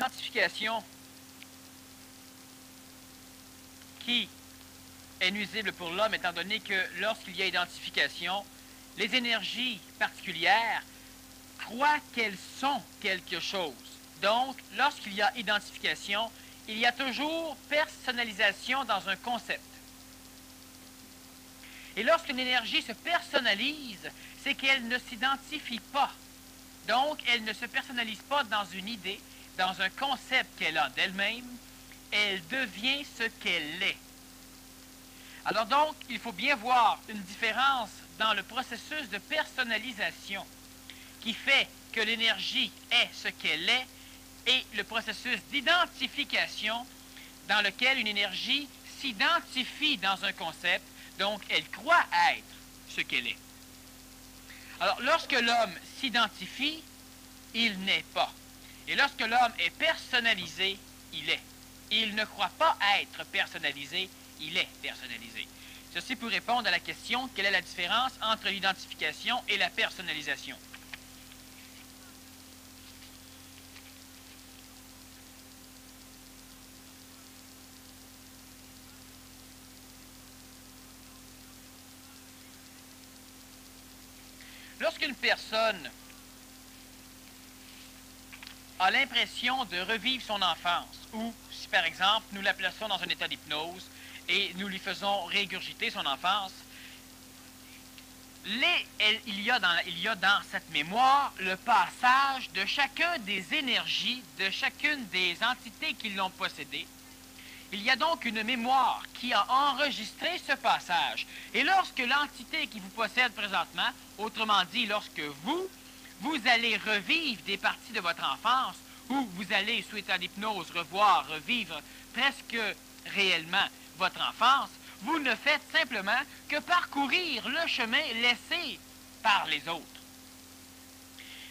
l'identification qui est nuisible pour l'homme, étant donné que lorsqu'il y a identification, les énergies particulières croient qu'elles sont quelque chose. Donc, lorsqu'il y a identification, il y a toujours personnalisation dans un concept. Et lorsqu'une énergie se personnalise, c'est qu'elle ne s'identifie pas. Donc, elle ne se personnalise pas dans une idée, dans un concept qu'elle a d'elle-même. Elle devient ce qu'elle est. Alors donc, il faut bien voir une différence dans le processus de personnalisation qui fait que l'énergie est ce qu'elle est et le processus d'identification dans lequel une énergie s'identifie dans un concept, donc elle croit être ce qu'elle est. Alors, lorsque l'homme s'identifie, il n'est pas. Et lorsque l'homme est personnalisé, il est. Il ne croit pas être personnalisé, il est personnalisé. Ceci pour répondre à la question, quelle est la différence entre l'identification et la personnalisation? Lorsqu'une personne a l'impression de revivre son enfance, ou si par exemple nous la plaçons dans un état d'hypnose et nous lui faisons régurgiter son enfance, il y a dans cette mémoire le passage de chacun des énergies, de chacune des entités qui l'ont possédée. Il y a donc une mémoire qui a enregistré ce passage. Et lorsque l'entité qui vous possède présentement, autrement dit, lorsque vous allez revivre des parties de votre enfance, ou vous allez, sous état d'hypnose, revivre presque réellement votre enfance, vous ne faites simplement que parcourir le chemin laissé par les autres.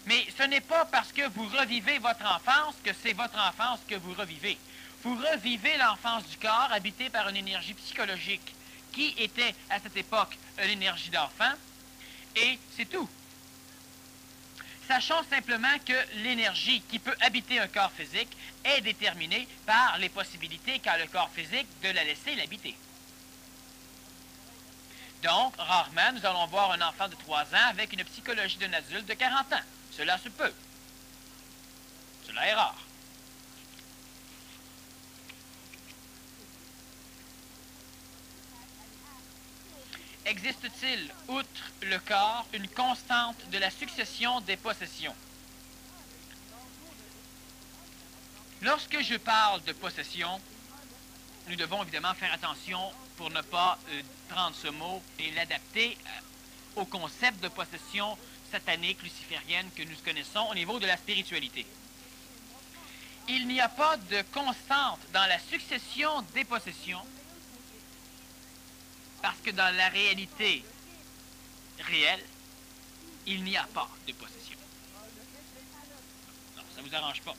Mais ce n'est pas parce que vous revivez votre enfance que c'est votre enfance que vous revivez. Vous revivez l'enfance du corps habité par une énergie psychologique qui était à cette époque une énergie d'enfant, et c'est tout. Sachons simplement que l'énergie qui peut habiter un corps physique est déterminée par les possibilités qu'a le corps physique de la laisser l'habiter. Donc, rarement, nous allons voir un enfant de 3 ans avec une psychologie d'un adulte de 40 ans. Cela se peut. Cela est rare. Existe-t-il, outre le corps, une constante de la succession des possessions? Lorsque je parle de possession, nous devons évidemment faire attention pour ne pas prendre ce mot et l'adapter au concept de possession satanique, luciférienne que nous connaissons au niveau de la spiritualité. Il n'y a pas de constante dans la succession des possessions, parce que dans la réalité réelle, il n'y a pas de possession. Non, ça ne vous arrange pas.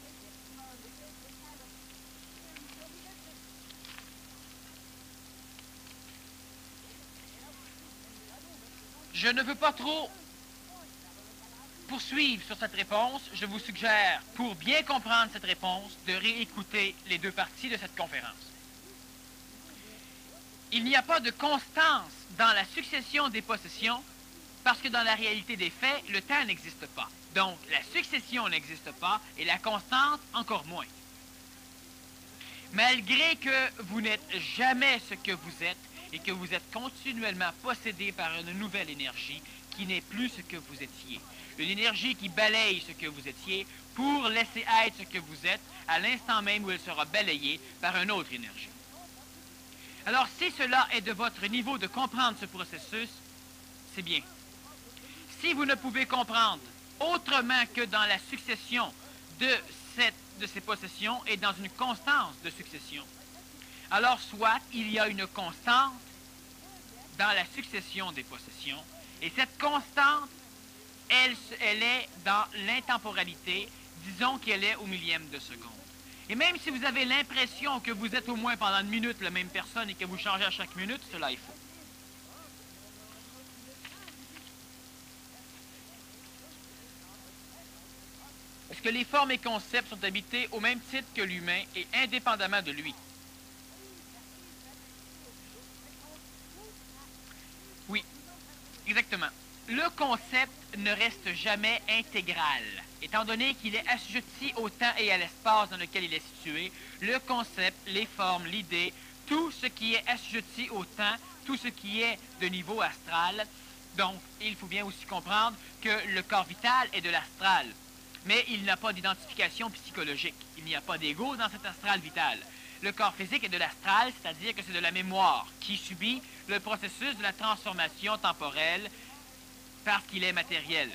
Je ne veux pas trop poursuivre sur cette réponse. Je vous suggère, pour bien comprendre cette réponse, de réécouter les 2 parties de cette conférence. Il n'y a pas de constance dans la succession des possessions parce que dans la réalité des faits, le temps n'existe pas. Donc, la succession n'existe pas et la constante encore moins. Malgré que vous n'êtes jamais ce que vous êtes et que vous êtes continuellement possédé par une nouvelle énergie qui n'est plus ce que vous étiez. Une énergie qui balaye ce que vous étiez pour laisser être ce que vous êtes à l'instant même où elle sera balayée par une autre énergie. Alors, si cela est de votre niveau de comprendre ce processus, c'est bien. Si vous ne pouvez comprendre autrement que dans la succession de ces possessions et dans une constance de succession, alors soit il y a une constante dans la succession des possessions, et cette constante, elle est dans l'intemporalité, disons qu'elle est au millième de seconde. Et même si vous avez l'impression que vous êtes au moins pendant une minute la même personne et que vous changez à chaque minute, cela est faux. Est-ce que les formes et concepts sont habités au même titre que l'humain et indépendamment de lui? Oui, exactement. Le concept ne reste jamais intégral. Étant donné qu'il est assujetti au temps et à l'espace dans lequel il est situé, le concept, les formes, l'idée, tout ce qui est assujetti au temps, tout ce qui est de niveau astral. Donc, il faut bien aussi comprendre que le corps vital est de l'astral, mais il n'a pas d'identification psychologique. Il n'y a pas d'ego dans cet astral vital. Le corps physique est de l'astral, c'est-à-dire que c'est de la mémoire qui subit le processus de la transformation temporelle parce qu'il est matériel.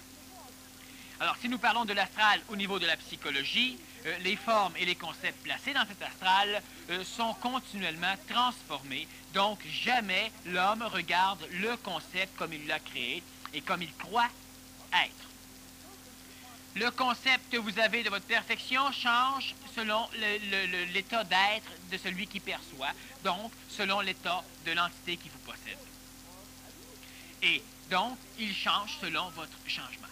Alors, si nous parlons de l'astral au niveau de la psychologie, les formes et les concepts placés dans cet astral sont continuellement transformés. Donc, jamais l'homme regarde le concept comme il l'a créé et comme il croit être. Le concept que vous avez de votre perfection change selon l'état d'être de celui qui perçoit, donc selon l'état de l'entité qui vous possède. Et donc, il change selon votre changement.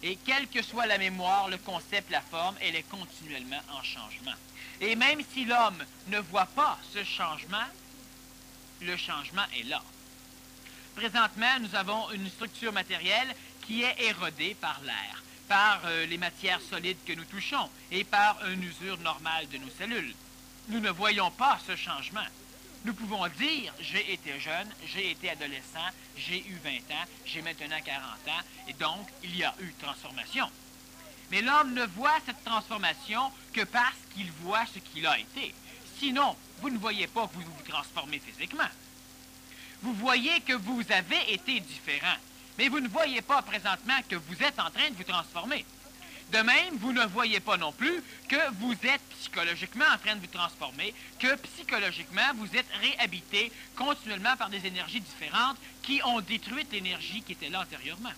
Et quelle que soit la mémoire, le concept, la forme, elle est continuellement en changement. Et même si l'homme ne voit pas ce changement, le changement est là. Présentement, nous avons une structure matérielle qui est érodée par l'air, par les matières solides que nous touchons et par une usure normale de nos cellules. Nous ne voyons pas ce changement. Nous pouvons dire, j'ai été jeune, j'ai été adolescent, j'ai eu 20 ans, j'ai maintenant 40 ans, et donc il y a eu transformation. Mais l'homme ne voit cette transformation que parce qu'il voit ce qu'il a été. Sinon, vous ne voyez pas que vous vous transformez physiquement. Vous voyez que vous avez été différent, mais vous ne voyez pas présentement que vous êtes en train de vous transformer. De même, vous ne voyez pas non plus que vous êtes psychologiquement en train de vous transformer, que psychologiquement, vous êtes réhabité continuellement par des énergies différentes qui ont détruit l'énergie qui était là antérieurement.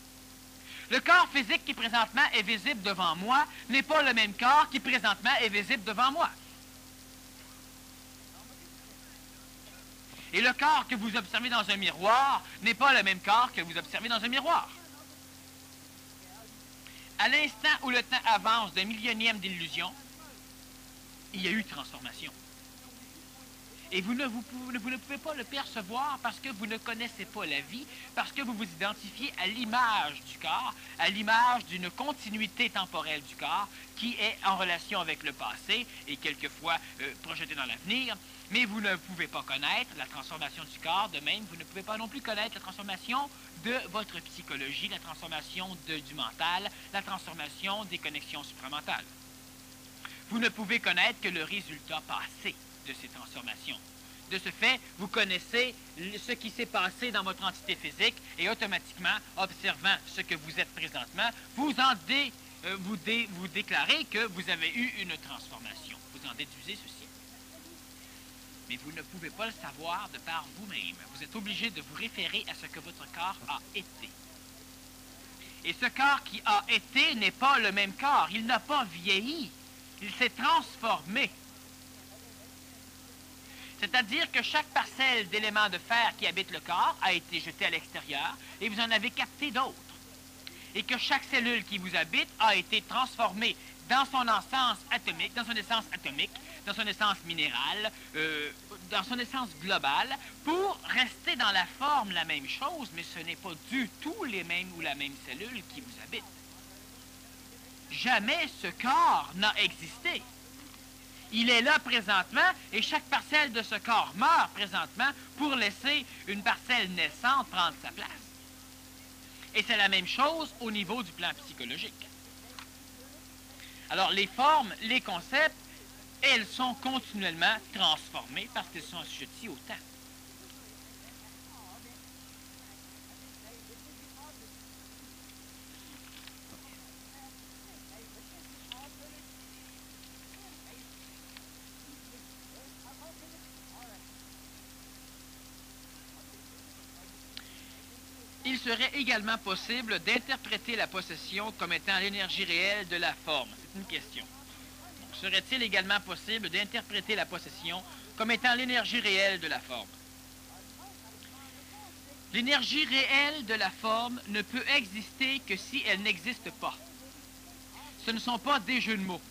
Le corps physique qui présentement est visible devant moi n'est pas le même corps qui présentement est visible devant moi. Et le corps que vous observez dans un miroir n'est pas le même corps que vous observez dans un miroir. À l'instant où le temps avance d'un millionième d'illusion, il y a eu transformation. Et vous ne pouvez pas le percevoir parce que vous ne connaissez pas la vie, parce que vous vous identifiez à l'image du corps, à l'image d'une continuité temporelle du corps qui est en relation avec le passé et quelquefois projetée dans l'avenir. Mais vous ne pouvez pas connaître la transformation du corps, de même, vous ne pouvez pas non plus connaître la transformation de votre psychologie, la transformation du mental, la transformation des connexions supramentales. Vous ne pouvez connaître que le résultat passé de ces transformations. De ce fait, vous connaissez ce qui s'est passé dans votre entité physique et automatiquement, observant ce que vous êtes présentement, vous déclarez que vous avez eu une transformation. Vous en déduisez ceci. Mais vous ne pouvez pas le savoir de par vous-même. Vous êtes obligé de vous référer à ce que votre corps a été. Et ce corps qui a été n'est pas le même corps. Il n'a pas vieilli. Il s'est transformé. C'est-à-dire que chaque parcelle d'éléments de fer qui habite le corps a été jetée à l'extérieur et vous en avez capté d'autres. Et que chaque cellule qui vous habite a été transformée dans son essence atomique, dans son essence minérale, dans son essence globale, pour rester dans la forme la même chose, mais ce n'est pas du tout les mêmes ou la même cellule qui vous habite. Jamais ce corps n'a existé. Il est là présentement et chaque parcelle de ce corps meurt présentement pour laisser une parcelle naissante prendre sa place. Et c'est la même chose au niveau du plan psychologique. Alors, les formes, les concepts, elles sont continuellement transformées parce qu'elles sont assujetties au temps. Il serait également possible d'interpréter la possession comme étant l'énergie réelle de la forme. C'est une question. Donc, serait-il également possible d'interpréter la possession comme étant l'énergie réelle de la forme? L'énergie réelle de la forme ne peut exister que si elle n'existe pas. Ce ne sont pas des jeux de mots.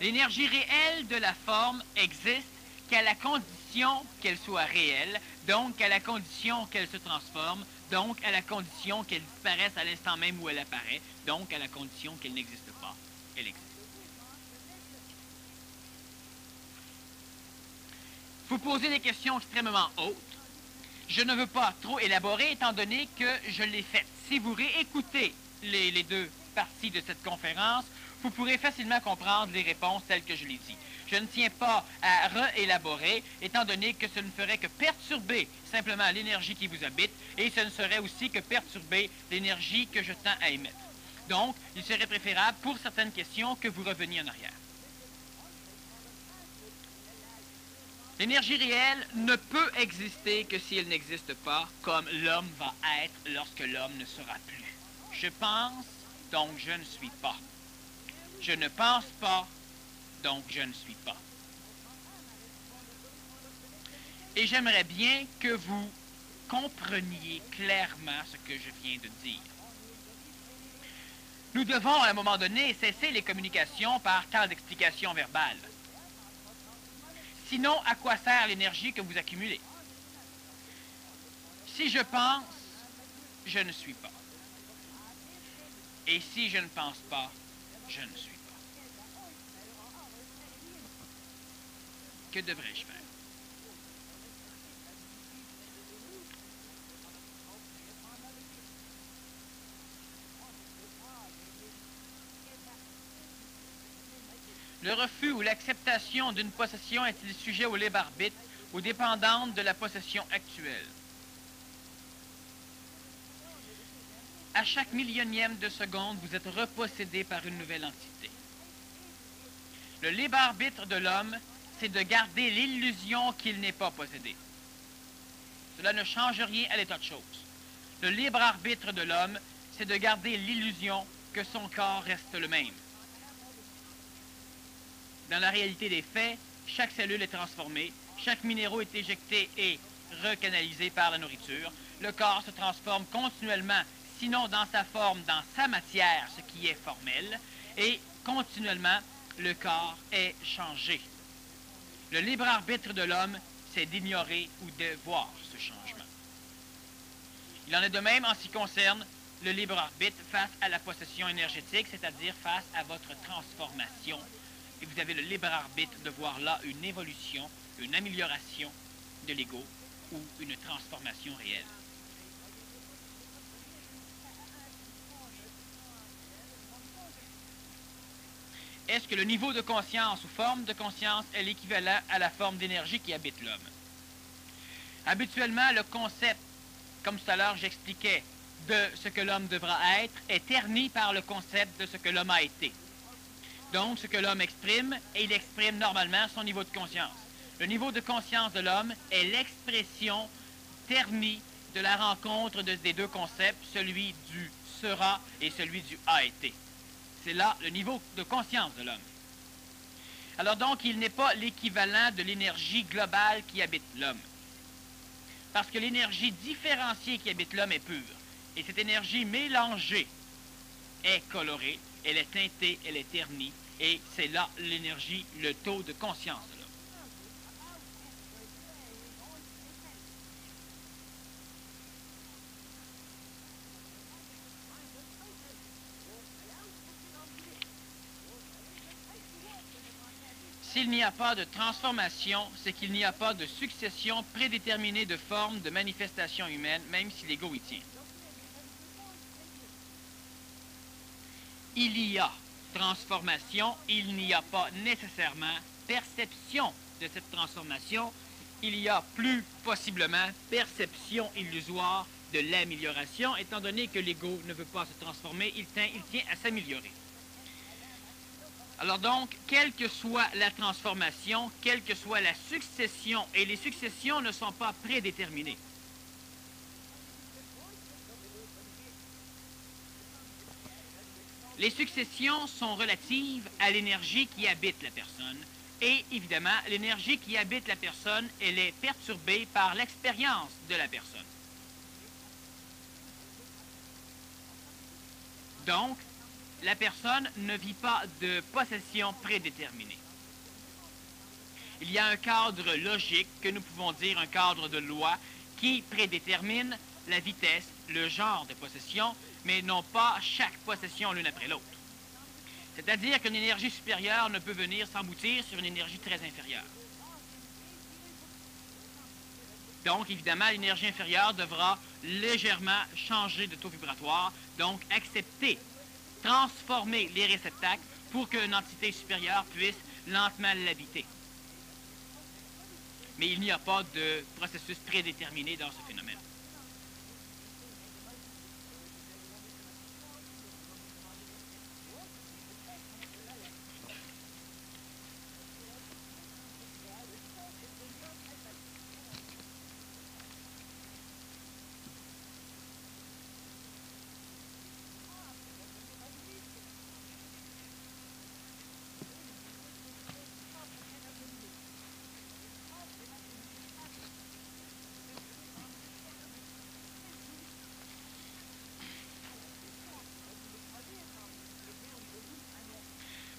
L'énergie réelle de la forme existe qu'à la condition qu'elle soit réelle, donc à la condition qu'elle se transforme, donc à la condition qu'elle disparaisse à l'instant même où elle apparaît, donc à la condition qu'elle n'existe pas. Elle existe. Vous posez des questions extrêmement hautes. Je ne veux pas trop élaborer étant donné que je l'ai faite. Si vous réécoutez les deux parties de cette conférence, vous pourrez facilement comprendre les réponses telles que je les dis. Je ne tiens pas à réélaborer, étant donné que ce ne ferait que perturber simplement l'énergie qui vous habite, et ce ne serait aussi que perturber l'énergie que je tends à émettre. Donc, il serait préférable pour certaines questions que vous reveniez en arrière. L'énergie réelle ne peut exister que si elle n'existe pas, comme l'homme va être lorsque l'homme ne sera plus. Je pense, donc je ne suis pas. Je ne pense pas, donc je ne suis pas. Et j'aimerais bien que vous compreniez clairement ce que je viens de dire. Nous devons, à un moment donné, cesser les communications par tant d'explications verbales. Sinon, à quoi sert l'énergie que vous accumulez? Si je pense, je ne suis pas. Et si je ne pense pas, je ne suis pas. Que devrais-je faire? Le refus ou l'acceptation d'une possession est-il sujet au libre arbitre ou dépendante de la possession actuelle? À chaque millionième de seconde, vous êtes repossédé par une nouvelle entité. Le libre arbitre de l'homme, c'est de garder l'illusion qu'il n'est pas possédé. Cela ne change rien à l'état de choses. Le libre arbitre de l'homme, c'est de garder l'illusion que son corps reste le même. Dans la réalité des faits, chaque cellule est transformée, chaque minéraux est éjecté et recanalisé par la nourriture. Le corps se transforme continuellement, sinon dans sa forme, dans sa matière, ce qui est formel, et continuellement, le corps est changé. Le libre arbitre de l'homme, c'est d'ignorer ou de voir ce changement. Il en est de même en ce qui concerne le libre arbitre face à la possession énergétique, c'est-à-dire face à votre transformation. Et vous avez le libre arbitre de voir là une évolution, une amélioration de l'ego ou une transformation réelle. Est-ce que le niveau de conscience ou forme de conscience est l'équivalent à la forme d'énergie qui habite l'homme? Habituellement, le concept, comme tout à l'heure j'expliquais, de ce que l'homme devra être est terni par le concept de ce que l'homme a été. Donc, ce que l'homme exprime, et il exprime normalement son niveau de conscience. Le niveau de conscience de l'homme est l'expression ternie de la rencontre des deux concepts, celui du sera et celui du a été. C'est là le niveau de conscience de l'homme. Alors donc, il n'est pas l'équivalent de l'énergie globale qui habite l'homme. Parce que l'énergie différenciée qui habite l'homme est pure. Et cette énergie mélangée est colorée, elle est teintée, elle est ternie, et c'est là l'énergie, le taux de conscience de l'homme. S'il n'y a pas de transformation, c'est qu'il n'y a pas de succession prédéterminée de formes de manifestations humaines, même si l'ego y tient. Il y a transformation, il n'y a pas nécessairement perception de cette transformation, il y a plus possiblement perception illusoire de l'amélioration, étant donné que l'ego ne veut pas se transformer, il tient à s'améliorer. Alors donc, quelle que soit la transformation, quelle que soit la succession, et les successions ne sont pas prédéterminées. Les successions sont relatives à l'énergie qui habite la personne. Et évidemment, l'énergie qui habite la personne, elle est perturbée par l'expérience de la personne. Donc, la personne ne vit pas de possession prédéterminée. Il y a un cadre logique, que nous pouvons dire un cadre de loi, qui prédétermine la vitesse, le genre de possession, mais non pas chaque possession l'une après l'autre. C'est-à-dire qu'une énergie supérieure ne peut venir s'emboutir sur une énergie très inférieure. Donc, évidemment, l'énergie inférieure devra légèrement changer de taux vibratoire, donc accepter, transformer les réceptacles pour qu'une entité supérieure puisse lentement l'habiter. Mais il n'y a pas de processus prédéterminé dans ce phénomène.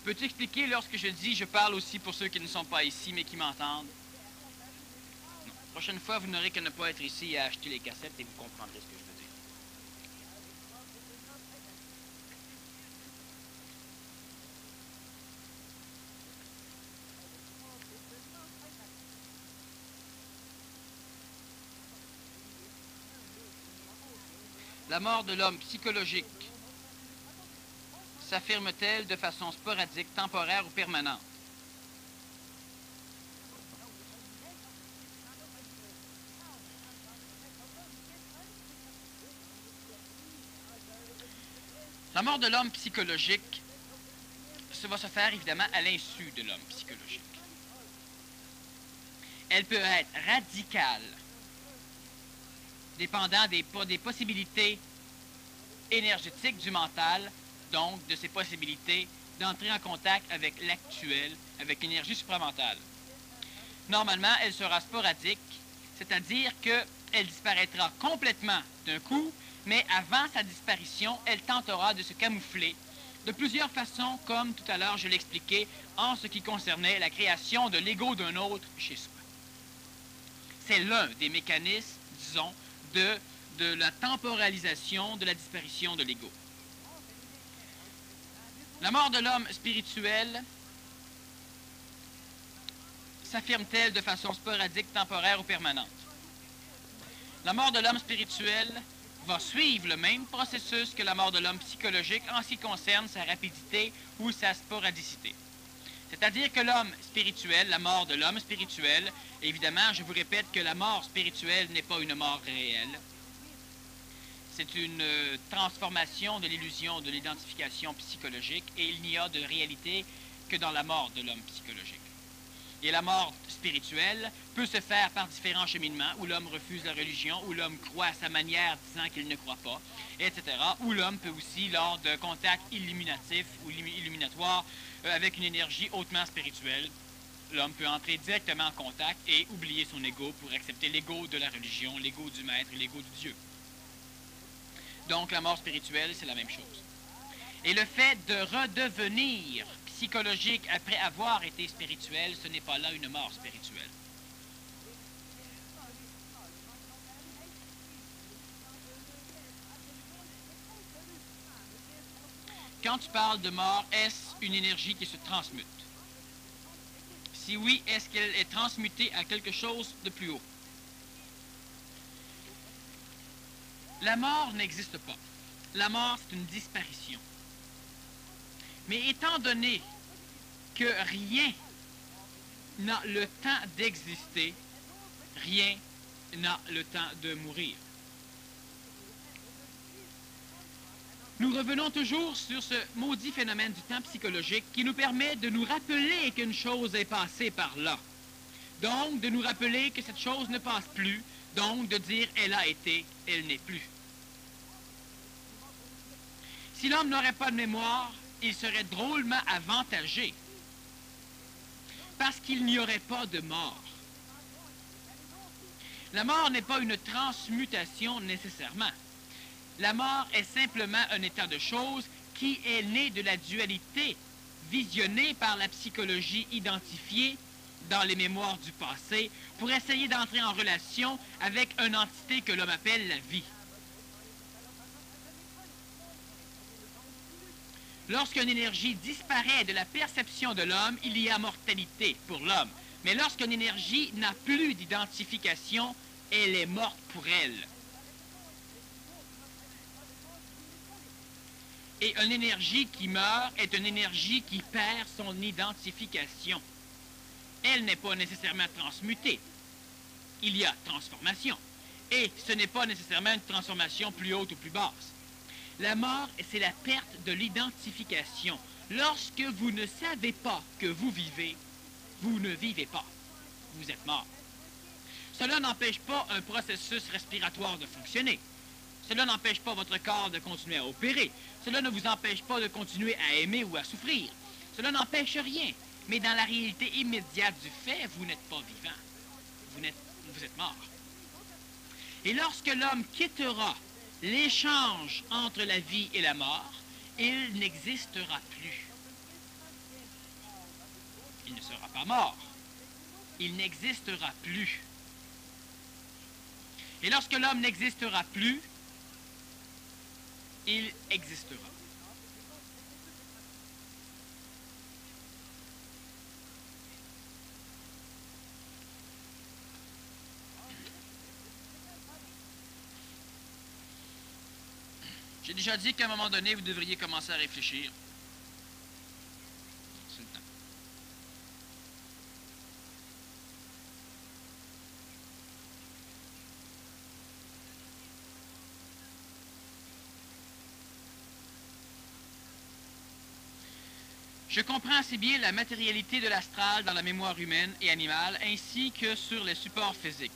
Peux-tu expliquer lorsque je dis, je parle aussi pour ceux qui ne sont pas ici, mais qui m'entendent? Non. Prochaine fois, vous n'aurez qu'à ne pas être ici à acheter les cassettes et vous comprendrez ce que je veux dire. La mort de l'homme psychologique s'affirme-t-elle de façon sporadique, temporaire ou permanente? La mort de l'homme psychologique, ça va se faire évidemment à l'insu de l'homme psychologique. Elle peut être radicale, dépendant des possibilités énergétiques du mental, donc de ses possibilités d'entrer en contact avec l'actuel, avec l'énergie supramentale. Normalement, elle sera sporadique, c'est-à-dire qu'elle disparaîtra complètement d'un coup, mais avant sa disparition, elle tentera de se camoufler de plusieurs façons, comme tout à l'heure je l'expliquais, en ce qui concernait la création de l'ego d'un autre chez soi. C'est l'un des mécanismes, disons, de la temporalisation de la disparition de l'ego. La mort de l'homme spirituel s'affirme-t-elle de façon sporadique, temporaire ou permanente? La mort de l'homme spirituel va suivre le même processus que la mort de l'homme psychologique en ce qui concerne sa rapidité ou sa sporadicité. C'est-à-dire que l'homme spirituel, la mort de l'homme spirituel, évidemment, je vous répète que la mort spirituelle n'est pas une mort réelle. C'est une transformation de l'illusion de l'identification psychologique et il n'y a de réalité que dans la mort de l'homme psychologique. Et la mort spirituelle peut se faire par différents cheminements où l'homme refuse la religion, où l'homme croit à sa manière disant qu'il ne croit pas, etc. Où l'homme peut aussi, lors d'un contact illuminatif ou illuminatoire avec une énergie hautement spirituelle, l'homme peut entrer directement en contact et oublier son ego pour accepter l'ego de la religion, l'ego du maître, l'ego du Dieu. Donc la mort spirituelle, c'est la même chose. Et le fait de redevenir psychologique après avoir été spirituel, ce n'est pas là une mort spirituelle. Quand tu parles de mort, est-ce une énergie qui se transmute? Si oui, est-ce qu'elle est transmutée à quelque chose de plus haut? La mort n'existe pas. La mort, c'est une disparition. Mais étant donné que rien n'a le temps d'exister, rien n'a le temps de mourir. Nous revenons toujours sur ce maudit phénomène du temps psychologique qui nous permet de nous rappeler qu'une chose est passée par là. Donc, de nous rappeler que cette chose ne passe plus, donc de dire « elle a été, elle n'est plus ». Si l'homme n'aurait pas de mémoire, il serait drôlement avantagé, parce qu'il n'y aurait pas de mort. La mort n'est pas une transmutation nécessairement. La mort est simplement un état de choses qui est né de la dualité visionnée par la psychologie identifiée dans les mémoires du passé pour essayer d'entrer en relation avec une entité que l'homme appelle la vie. Lorsqu'une énergie disparaît de la perception de l'homme, il y a mortalité pour l'homme. Mais lorsqu'une énergie n'a plus d'identification, elle est morte pour elle. Et une énergie qui meurt est une énergie qui perd son identification. Elle n'est pas nécessairement transmutée. Il y a transformation. Et ce n'est pas nécessairement une transformation plus haute ou plus basse. La mort, c'est la perte de l'identification. Lorsque vous ne savez pas que vous vivez, vous ne vivez pas. Vous êtes mort. Cela n'empêche pas un processus respiratoire de fonctionner. Cela n'empêche pas votre corps de continuer à opérer. Cela ne vous empêche pas de continuer à aimer ou à souffrir. Cela n'empêche rien. Mais dans la réalité immédiate du fait, vous n'êtes pas vivant. Vous êtes mort. Et lorsque l'homme quittera l'échange entre la vie et la mort, il n'existera plus. Il ne sera pas mort. Il n'existera plus. Et lorsque l'homme n'existera plus, il existera. J'ai déjà dit qu'à un moment donné, vous devriez commencer à réfléchir. C'est le temps. Je comprends assez bien la matérialité de l'astral dans la mémoire humaine et animale, ainsi que sur les supports physiques.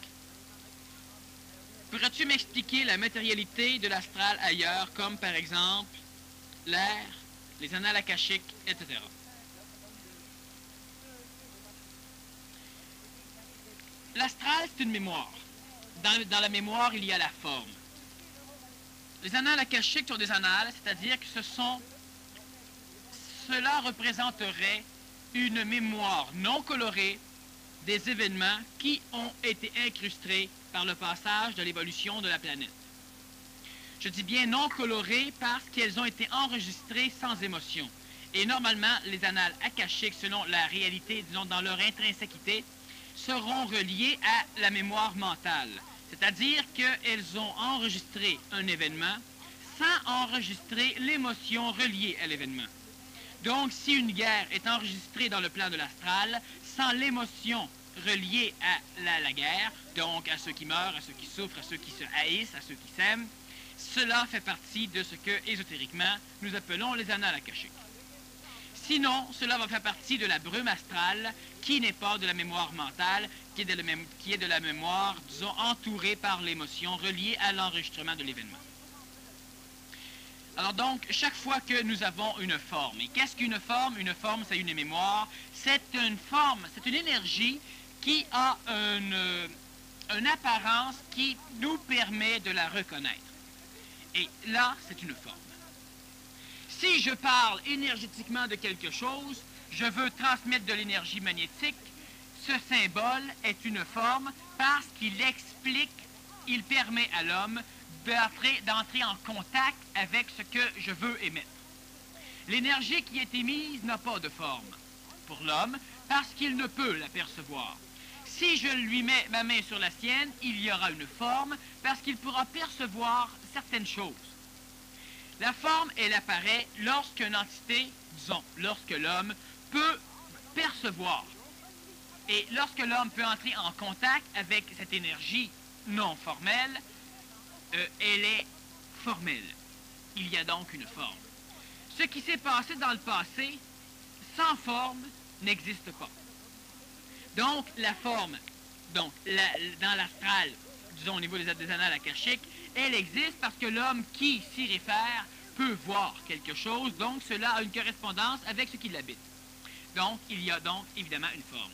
Pourrais-tu m'expliquer la matérialité de l'astral ailleurs, comme par exemple l'air, les annales akashiques, etc. L'astral, c'est une mémoire. Dans la mémoire, il y a la forme. Les annales akashiques sont des annales, c'est-à-dire que cela représenterait une mémoire non colorée des événements qui ont été incrustés par le passage de l'évolution de la planète. Je dis bien non colorées parce qu'elles ont été enregistrées sans émotion. Et normalement, les annales akashiques, selon la réalité, disons dans leur intrinsèquité, seront reliées à la mémoire mentale. C'est-à-dire qu'elles ont enregistré un événement sans enregistrer l'émotion reliée à l'événement. Donc, si une guerre est enregistrée dans le plan de l'astral, sans l'émotion reliée à la guerre, donc à ceux qui meurent, à ceux qui souffrent, à ceux qui se haïssent, à ceux qui s'aiment, cela fait partie de ce que, ésotériquement, nous appelons les annales akashiques. Sinon, cela va faire partie de la brume astrale, qui n'est pas de la mémoire mentale, qui est de la mémoire, disons, entourée par l'émotion, reliée à l'enregistrement de l'événement. Alors donc, chaque fois que nous avons une forme, et qu'est-ce qu'une forme? Une forme, c'est une mémoire, c'est une forme, c'est une énergie qui a une apparence qui nous permet de la reconnaître. Et là, c'est une forme. Si je parle énergétiquement de quelque chose, je veux transmettre de l'énergie magnétique, ce symbole est une forme parce qu'il explique, il permet à l'homme d'entrer en contact avec ce que je veux émettre. L'énergie qui est émise n'a pas de forme pour l'homme parce qu'il ne peut la percevoir. Si je lui mets ma main sur la sienne, il y aura une forme parce qu'il pourra percevoir certaines choses. La forme, elle apparaît lorsqu'une entité, disons, lorsque l'homme peut percevoir. Et lorsque l'homme peut entrer en contact avec cette énergie non formelle, elle est formelle. Il y a donc une forme. Ce qui s'est passé dans le passé, sans forme, n'existe pas. Donc, la forme, dans l'astral, disons au niveau des annales akashiques, elle existe parce que l'homme qui s'y réfère peut voir quelque chose, donc cela a une correspondance avec ce qui l'habite. Donc, il y a donc évidemment une forme.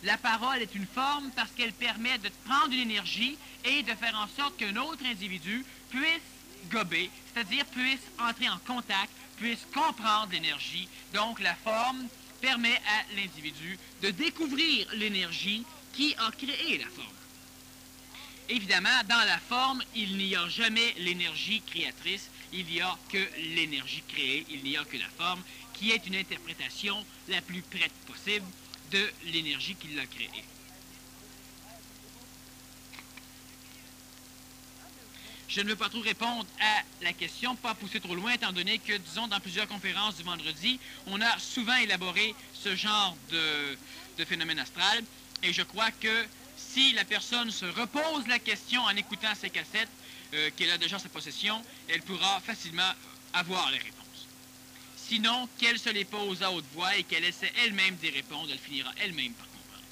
La parole est une forme parce qu'elle permet de prendre une énergie et de faire en sorte qu'un autre individu puisse gober, c'est-à-dire puisse entrer en contact, puisse comprendre l'énergie. Donc la forme permet à l'individu de découvrir l'énergie qui a créé la forme. Évidemment, dans la forme, il n'y a jamais l'énergie créatrice, il n'y a que l'énergie créée, il n'y a que la forme, qui est une interprétation la plus prête possible de l'énergie qui l'a créée. Je ne veux pas trop répondre à la question, pas pousser trop loin, étant donné que, disons, dans plusieurs conférences du vendredi, on a souvent élaboré ce genre de phénomène astral, et je crois que si la personne se repose la question en écoutant ces cassettes, qu'elle a déjà en sa possession, elle pourra facilement avoir les réponses. Sinon, qu'elle se les pose à haute voix et qu'elle essaie elle-même d'y répondre, elle finira elle-même par comprendre.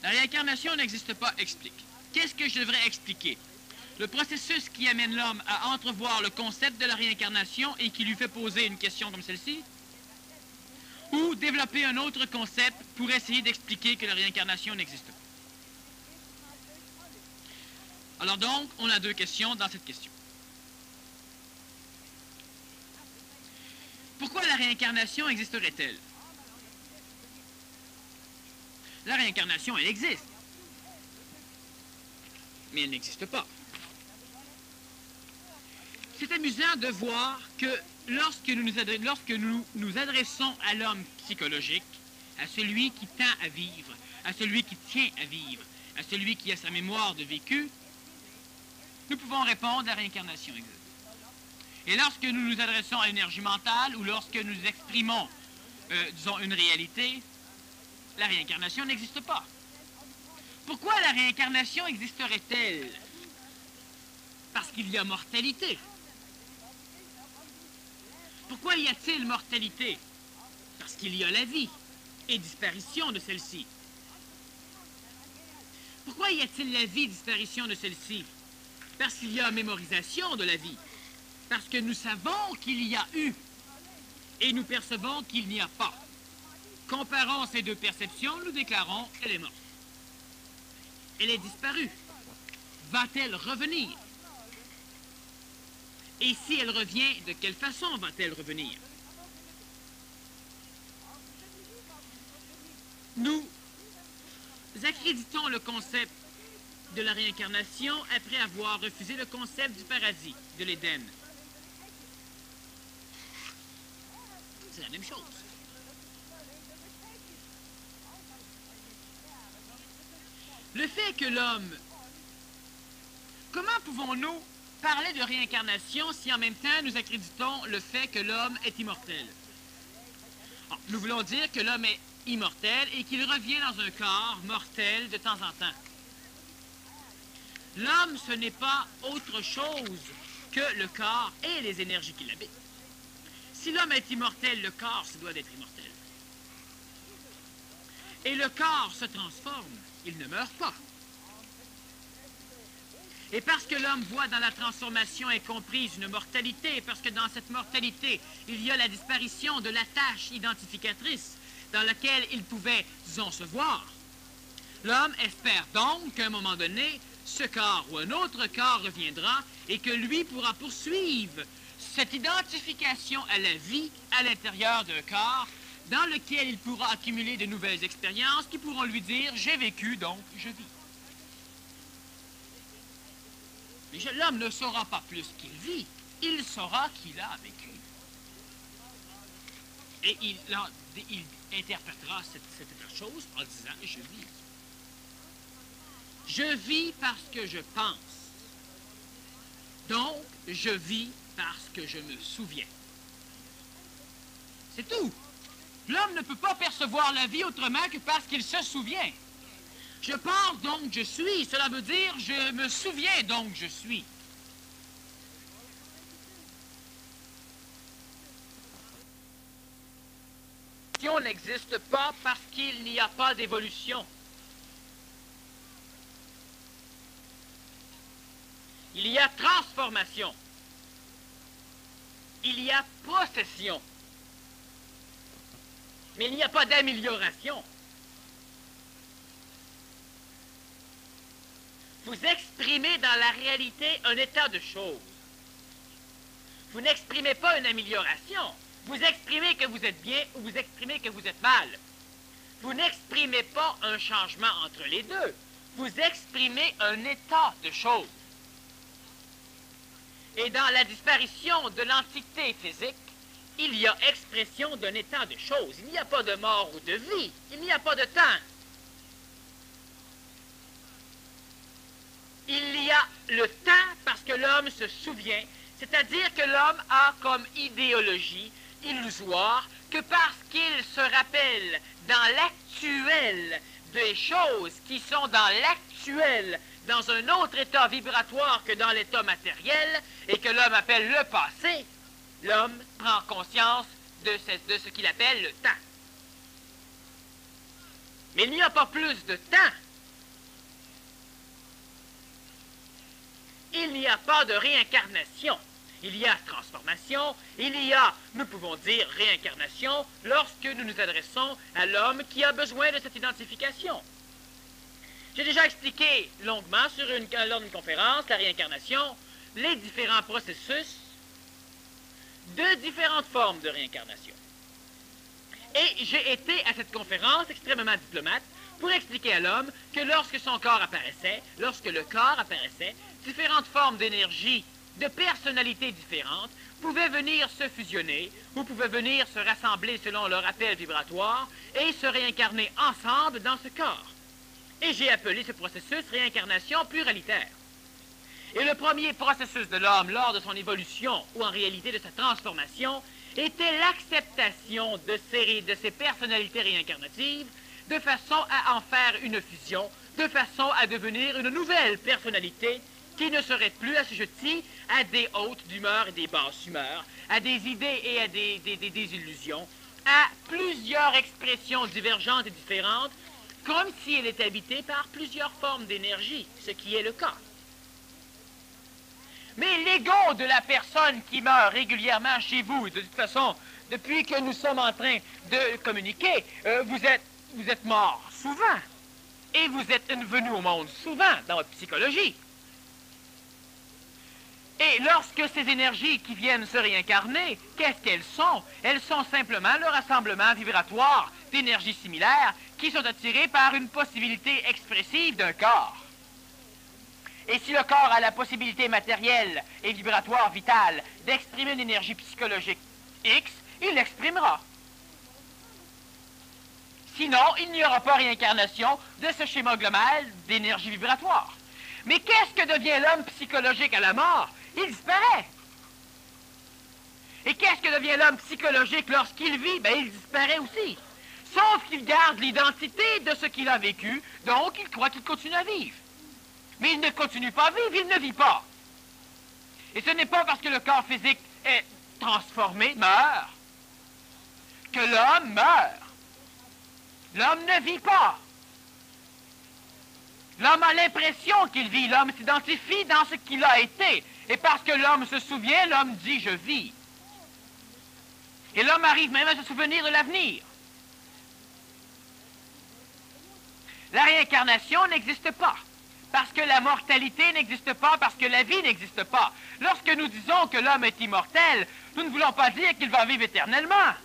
La réincarnation n'existe pas, explique. Qu'est-ce que je devrais expliquer? Le processus qui amène l'homme à entrevoir le concept de la réincarnation et qui lui fait poser une question comme celle-ci? Ou développer un autre concept pour essayer d'expliquer que la réincarnation n'existe pas? Alors donc, on a deux questions dans cette question. Pourquoi la réincarnation existerait-elle? La réincarnation, elle existe. Mais elle n'existe pas. C'est amusant de voir que lorsque nous nous adressons à l'homme psychologique, à celui qui tend à vivre, à celui qui tient à vivre, à celui qui a sa mémoire de vécu, nous pouvons répondre à la réincarnation existe. Et lorsque nous nous adressons à l'énergie mentale ou lorsque nous exprimons, disons, une réalité, la réincarnation n'existe pas. Pourquoi la réincarnation existerait-elle? Parce qu'il y a mortalité. Pourquoi y a-t-il mortalité? Parce qu'il y a la vie et disparition de celle-ci. Pourquoi y a-t-il la vie et disparition de celle-ci? Parce qu'il y a mémorisation de la vie. Parce que nous savons qu'il y a eu et nous percevons qu'il n'y a pas. Comparons ces deux perceptions, nous déclarons qu'elle est morte. Elle est disparue. Va-t-elle revenir? Et si elle revient, de quelle façon va-t-elle revenir? Nous accréditons le concept de la réincarnation après avoir refusé le concept du paradis, de l'Éden. C'est la même chose. Le fait que l'homme... Comment pouvons-nous parler de réincarnation si en même temps nous accréditons le fait que l'homme est immortel? Alors, nous voulons dire que l'homme est immortel et qu'il revient dans un corps mortel de temps en temps. L'homme, ce n'est pas autre chose que le corps et les énergies qui l'habitent. Si l'homme est immortel, le corps se doit d'être immortel. Et le corps se transforme, il ne meurt pas. Et parce que l'homme voit dans la transformation incomprise une mortalité, parce que dans cette mortalité, il y a la disparition de l'attache identificatrice dans laquelle il pouvait, disons, se voir, l'homme espère donc qu'à un moment donné, ce corps ou un autre corps reviendra et que lui pourra poursuivre cette identification à la vie à l'intérieur d'un corps dans lequel il pourra accumuler de nouvelles expériences qui pourront lui dire « j'ai vécu, donc je vis ». Mais l'homme ne saura pas plus qu'il vit, il saura qu'il a vécu. Et il interprétera cette chose en disant « je vis ». Je vis parce que je pense. Donc, je vis parce que je me souviens. C'est tout. L'homme ne peut pas percevoir la vie autrement que parce qu'il se souvient. Je pense, donc je suis. Cela veut dire je me souviens, donc je suis. L'évolution n'existe pas parce qu'il n'y a pas d'évolution. Il y a transformation. Il y a procession. Mais il n'y a pas d'amélioration. Vous exprimez dans la réalité un état de choses. Vous n'exprimez pas une amélioration. Vous exprimez que vous êtes bien ou vous exprimez que vous êtes mal. Vous n'exprimez pas un changement entre les deux. Vous exprimez un état de choses. Et dans la disparition de l'entité physique, il y a expression d'un état de choses. Il n'y a pas de mort ou de vie. Il n'y a pas de temps. Il y a le temps parce que l'homme se souvient, c'est-à-dire que l'homme a comme idéologie illusoire que parce qu'il se rappelle dans l'actuel des choses qui sont dans l'actuel, dans un autre état vibratoire que dans l'état matériel, et que l'homme appelle le passé, l'homme prend conscience de ce qu'il appelle le temps. Mais il n'y a pas plus de temps. Il n'y a pas de réincarnation. Il y a transformation, il y a, nous pouvons dire, réincarnation lorsque nous nous adressons à l'homme qui a besoin de cette identification. J'ai déjà expliqué longuement lors d'une conférence, la réincarnation, les différents processus de différentes formes de réincarnation. Et j'ai été à cette conférence extrêmement diplomate pour expliquer à l'homme que lorsque le corps apparaissait, différentes formes d'énergie, de personnalités différentes, pouvaient venir se fusionner ou pouvaient venir se rassembler selon leur appel vibratoire et se réincarner ensemble dans ce corps. Et j'ai appelé ce processus réincarnation pluralitaire. Et le premier processus de l'homme lors de son évolution, ou en réalité de sa transformation, était l'acceptation de ces personnalités réincarnatives de façon à en faire une fusion, de façon à devenir une nouvelle personnalité qui ne serait plus assujetti à des hautes d'humeur et des basses humeurs, à des idées et à des illusions, à plusieurs expressions divergentes et différentes, comme si elle était habitée par plusieurs formes d'énergie, ce qui est le cas. Mais l'ego de la personne qui meurt régulièrement chez vous, de toute façon, depuis que nous sommes en train de communiquer, vous êtes mort souvent, et vous êtes venu au monde souvent dans votre psychologie. Et lorsque ces énergies qui viennent se réincarner, qu'est-ce qu'elles sont? Elles sont simplement le rassemblement vibratoire d'énergies similaires qui sont attirées par une possibilité expressive d'un corps. Et si le corps a la possibilité matérielle et vibratoire vitale d'exprimer une énergie psychologique X, il l'exprimera. Sinon, il n'y aura pas réincarnation de ce schéma global d'énergie vibratoire. Mais qu'est-ce que devient l'homme psychologique à la mort? Il disparaît. Et qu'est-ce que devient l'homme psychologique lorsqu'il vit? Ben, il disparaît aussi. Sauf qu'il garde l'identité de ce qu'il a vécu, donc il croit qu'il continue à vivre. Mais il ne continue pas à vivre, il ne vit pas. Et ce n'est pas parce que le corps physique est transformé, meurt, que l'homme meurt. L'homme ne vit pas. L'homme a l'impression qu'il vit, l'homme s'identifie dans ce qu'il a été. Et parce que l'homme se souvient, l'homme dit « je vis ». Et l'homme arrive même à se souvenir de l'avenir. La réincarnation n'existe pas. Parce que la mortalité n'existe pas, parce que la vie n'existe pas. Lorsque nous disons que l'homme est immortel, nous ne voulons pas dire qu'il va vivre éternellement.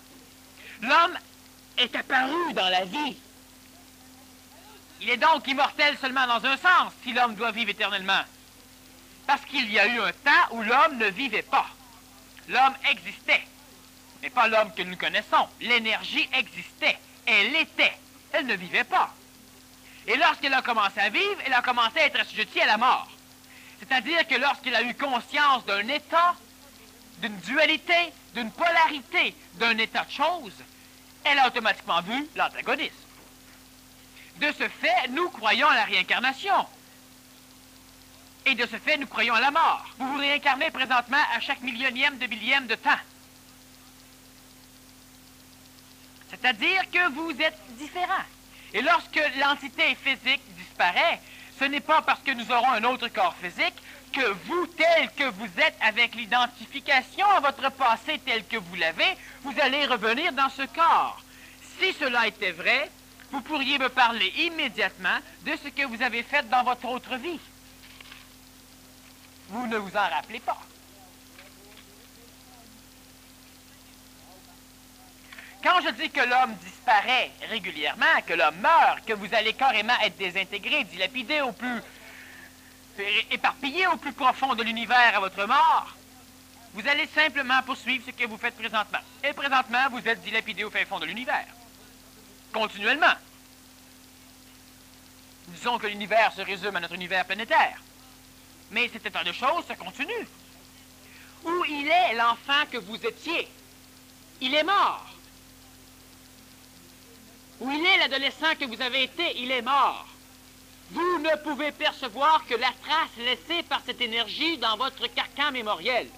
L'homme est apparu dans la vie. Il est donc immortel seulement dans un sens, si l'homme doit vivre éternellement. Parce qu'il y a eu un temps où l'homme ne vivait pas. L'homme existait, mais pas l'homme que nous connaissons. L'énergie existait, elle était, elle ne vivait pas. Et lorsqu'elle a commencé à vivre, elle a commencé à être assujettie à la mort. C'est-à-dire que lorsqu'elle a eu conscience d'un état, d'une dualité, d'une polarité, d'un état de choses, elle a automatiquement vu l'antagonisme. De ce fait, nous croyons à la réincarnation. Et de ce fait, nous croyons à la mort. Vous vous réincarnez présentement à chaque millionième de millième de temps. C'est-à-dire que vous êtes différents. Et lorsque l'entité physique disparaît, ce n'est pas parce que nous aurons un autre corps physique que vous, tel que vous êtes, avec l'identification à votre passé tel que vous l'avez, vous allez revenir dans ce corps. Si cela était vrai, vous pourriez me parler immédiatement de ce que vous avez fait dans votre autre vie. Vous ne vous en rappelez pas. Quand je dis que l'homme disparaît régulièrement, que l'homme meurt, que vous allez carrément être désintégré, dilapidé au plus... éparpillé au plus profond de l'univers à votre mort, vous allez simplement poursuivre ce que vous faites présentement. Et présentement, vous êtes dilapidé au fin fond de l'univers. Continuellement. Disons que l'univers se résume à notre univers planétaire. Mais cet état de choses se continue. Où il est l'enfant que vous étiez? Il est mort. Où il est l'adolescent que vous avez été? Il est mort. Vous ne pouvez percevoir que la trace laissée par cette énergie dans votre carcan mémoriel.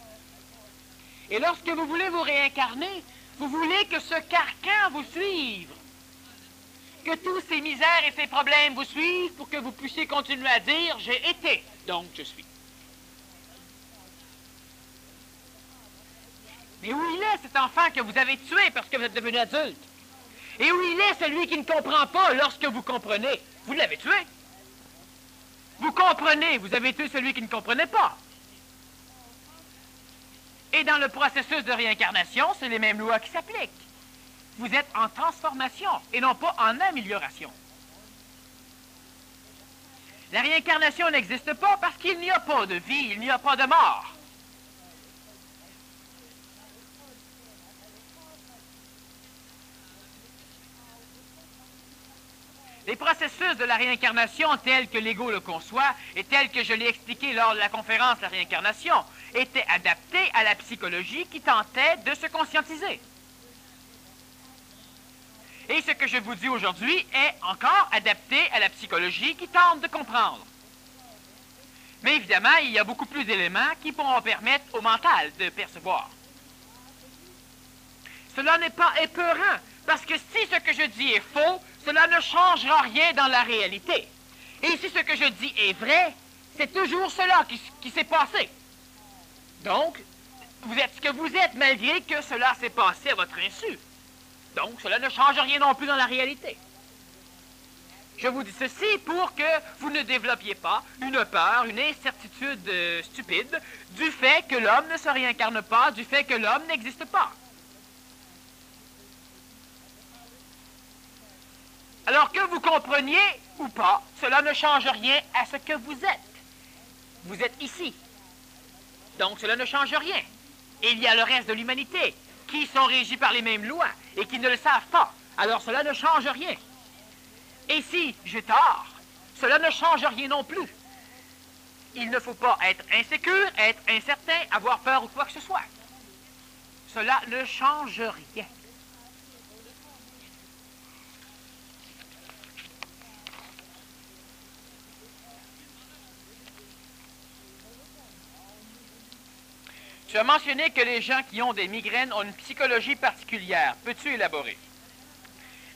Et lorsque vous voulez vous réincarner, vous voulez que ce carcan vous suive. Que tous ces misères et ces problèmes vous suivent pour que vous puissiez continuer à dire « j'ai été, donc je suis ». Mais où il est cet enfant que vous avez tué parce que vous êtes devenu adulte? Et où il est celui qui ne comprend pas lorsque vous comprenez? Vous l'avez tué. Vous comprenez, vous avez tué celui qui ne comprenait pas. Et dans le processus de réincarnation, c'est les mêmes lois qui s'appliquent. Vous êtes en transformation et non pas en amélioration. La réincarnation n'existe pas parce qu'il n'y a pas de vie, il n'y a pas de mort. Les processus de la réincarnation tels que l'ego le conçoit et tels que je l'ai expliqué lors de la conférence La réincarnation étaient adaptés à la psychologie qui tentait de se conscientiser. Et ce que je vous dis aujourd'hui est encore adapté à la psychologie qui tente de comprendre. Mais évidemment, il y a beaucoup plus d'éléments qui pourront permettre au mental de percevoir. Cela n'est pas épeurant, parce que si ce que je dis est faux, cela ne changera rien dans la réalité. Et si ce que je dis est vrai, c'est toujours cela qui s'est passé. Donc, vous êtes ce que vous êtes, malgré que cela s'est passé à votre insu. Donc, cela ne change rien non plus dans la réalité. Je vous dis ceci pour que vous ne développiez pas une peur, une incertitude stupide du fait que l'homme ne se réincarne pas, du fait que l'homme n'existe pas. Alors que vous compreniez ou pas, cela ne change rien à ce que vous êtes. Vous êtes ici. Donc, cela ne change rien. Et il y a le reste de l'humanité qui sont régis par les mêmes lois et qui ne le savent pas. Alors, cela ne change rien. Et si j'ai tort, cela ne change rien non plus. Il ne faut pas être insécure, être incertain, avoir peur ou quoi que ce soit. Cela ne change rien. Tu as mentionné que les gens qui ont des migraines ont une psychologie particulière. Peux-tu élaborer?